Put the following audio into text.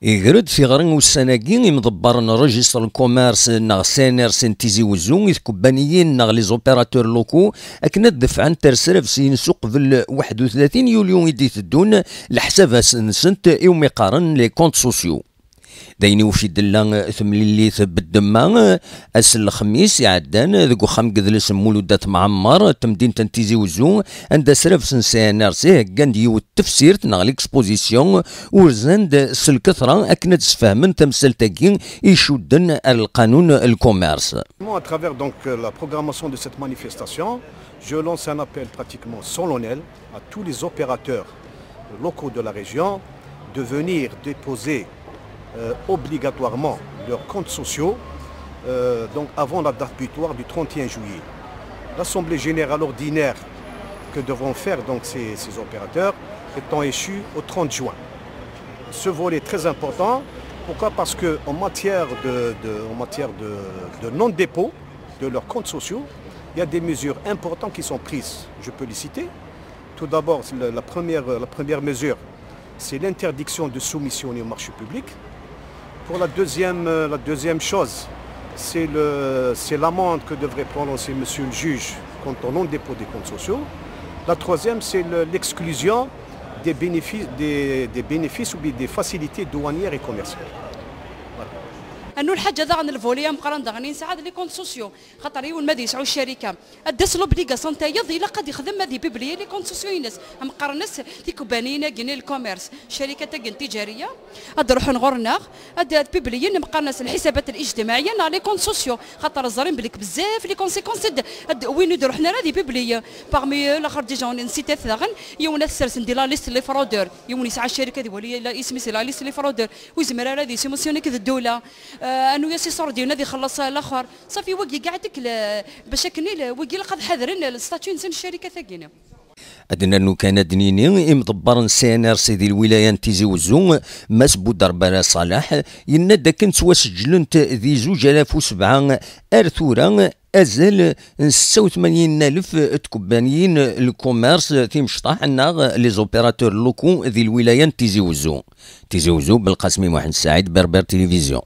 يقرد في غرن والسناكين مضبر ريجستر الكوميرس ناغ سينير سنتيزي وزون كومبانيين ناغ لي زوبيراتور لوكو اكنا دفعا ترسرف سين سوق في 31 يوليو يديت الدون لحساب سنت يوم يقارن لي كونت سوسيو دايني وفي دلا ثملي بالدما اس الخميس يعدان ذوك خام قدلس مولودات معمر تمدين تنتيزي وزو عند سرف سنسان ارسيه كانديو التفسير تنغ ليكسبوزيسيون ورزاند سلكثرة اكنت سفهمن تمثال تاكين يشدن القانون الكوميرس. À travers donc la programmation de cette manifestation, je lance un appel pratiquement solennel à tous les opérateurs locaux de la région de venir déposer obligatoirement leurs comptes sociaux donc avant la date butoir du 31 juillet. L'Assemblée générale ordinaire que devront faire donc ces opérateurs étant échue au 30 juin. Ce volet est très important. Pourquoi? Parce qu'en matière de non-dépôt de leurs comptes sociaux, il y a des mesures importantes qui sont prises. Je peux les citer. Tout d'abord, la première mesure, c'est l'interdiction de soumission au marché public. Pour la deuxième chose, c'est l'amende que devrait prononcer monsieur le juge quant au non-dépôt des comptes sociaux. La troisième, c'est l'exclusion des bénéfices ou des facilités douanières et commerciales. انه الحاجه ذا عن الفوليا مقارنه دغني ساعات لي كونت سوسيو خاطر يول مادي يسعوا الشركه ادس لوبليغاسيون تاعي الا قد يخدم هذه بيبلي لي كونت سوسيو ينس مقارنس تي كوبانينا كين الكوميرس شركه تاكن تجاريه اد روحوا نغورنا اد بيبليين مقارنس الحسابات الاجتماعيه نا لي كونت سوسيو خاطر الزرين بليك بزاف لي كونسيكونس وين نديرو حنا هذه بيبلي باغمي الاخر ديجا نسيت ثاغن يونا السرس ندير لا ليست لي فرودور يوم يسعى الشركه دي ولا اسمي سي لا ليست لي فرودور ويزمر هذه سيموسيوني كذا الدوله انو ياسي صور ديالنا ذي خلصها الاخر صافي وقي قاعدك باش كني وقي لقد حذرن الستاتيو نسن الشركه ثاقينا أدنى أنه كان دنيني مدبر سينار سيدي الولاية تيزي وزون مسبو دربالة صالح ينادى كنت وسجلنت ذي 2007 أرثورا أزال 86,000 تكوبانيين الكوميرس في مشطاح الناغ لي زوبيراتور لوكو ذي الولاية تيزي وزون بالقاسمي محمد سعيد بربر تلفزيون.